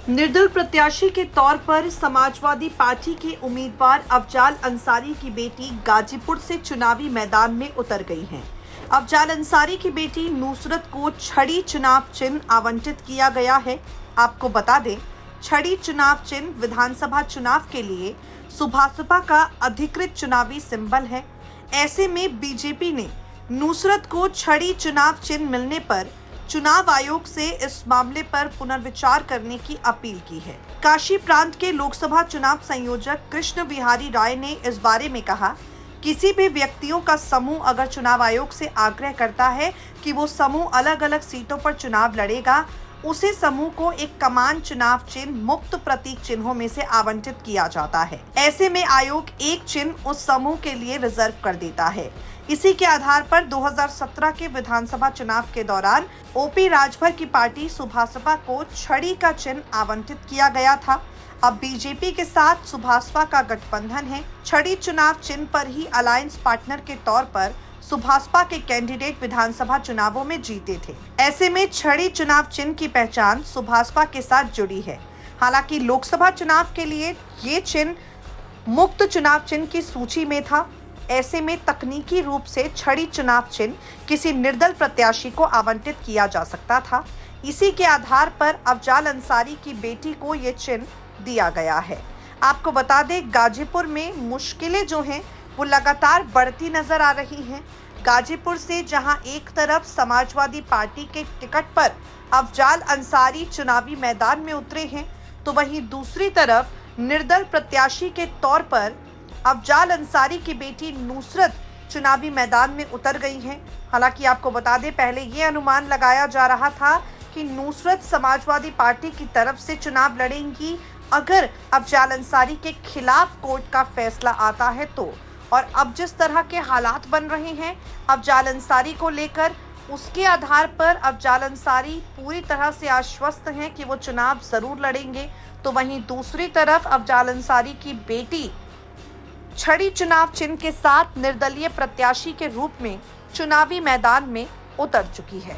निर्दल प्रत्याशी के तौर पर समाजवादी पार्टी के उम्मीदवार अफजाल अंसारी की बेटी गाजीपुर से चुनावी मैदान में उतर गई हैं। अफजाल अंसारी की बेटी नुसरत को छड़ी चुनाव चिन्ह आवंटित किया गया है। आपको बता दें, छड़ी चुनाव चिन्ह विधानसभा चुनाव के लिए सुभासपा का अधिकृत चुनावी सिंबल है। ऐसे में बीजेपी ने नुसरत को छड़ी चुनाव चिन्ह मिलने पर चुनाव आयोग से इस मामले पर पुनर्विचार करने की अपील की है। काशी प्रांत के लोकसभा चुनाव संयोजक कृष्ण बिहारी राय ने इस बारे में कहा, किसी भी व्यक्तियों का समूह अगर चुनाव आयोग से आग्रह करता है कि वो समूह अलग अलग सीटों पर चुनाव लड़ेगा, उसे समूह को एक कमान चुनाव चिन्ह मुक्त प्रतीक चिन्हों में से आवंटित किया जाता है। ऐसे में आयोग एक चिन्ह उस समूह के लिए रिजर्व कर देता है। इसी के आधार पर 2017 के विधानसभा चुनाव के दौरान ओपी राजभर की पार्टी सुभासपा को छड़ी का चिन्ह आवंटित किया गया था। अब बीजेपी के साथ सुभासपा का गठबंधन है। छड़ी चुनाव चिन्ह पर ही अलायंस पार्टनर के तौर पर सुभासपा के कैंडिडेट विधानसभा चुनावों में जीते थे। ऐसे में छड़ी चुनाव चिन्ह की पहचान सुभासपा के साथ जुड़ी है। हालांकि लोकसभा चुनाव के लिए ये चिन्ह मुक्त चुनाव चिन्ह की सूची में था। ऐसे में तकनीकी रूप से छड़ी चुनाव चिन्ह किसी निर्दल प्रत्याशी को आवंटित किया जा सकता था। इसी के आधार पर अफजाल अंसारी की बेटी को ये चिन्ह दिया गया है। आपको बता दें, गाजीपुर में मुश्किलें जो हैं वो लगातार बढ़ती नजर आ रही हैं। गाजीपुर से जहां एक तरफ समाजवादी पार्टी के टिकट पर अफजाल अंसारी चुनावी मैदान में उतरे हैं, तो वहीं दूसरी तरफ निर्दल प्रत्याशी के तौर पर अफजाल अंसारी की बेटी नुसरत चुनावी मैदान में उतर गई हैं। हालांकि आपको बता दें, पहले ये अनुमान लगाया जा रहा था कि नुसरत समाजवादी पार्टी की तरफ से चुनाव लड़ेंगी अगर अफजाल अंसारी के खिलाफ कोर्ट का फैसला आता है तो। और अब जिस तरह के हालात बन रहे हैं अफजाल अंसारी को लेकर, उसके आधार पर अफजाल अंसारी पूरी तरह से आश्वस्त हैं कि वो चुनाव जरूर लड़ेंगे। तो वहीं दूसरी तरफ अफजाल अंसारी की बेटी छड़ी चुनाव चिन्ह के साथ निर्दलीय प्रत्याशी के रूप में चुनावी मैदान में उतर चुकी है।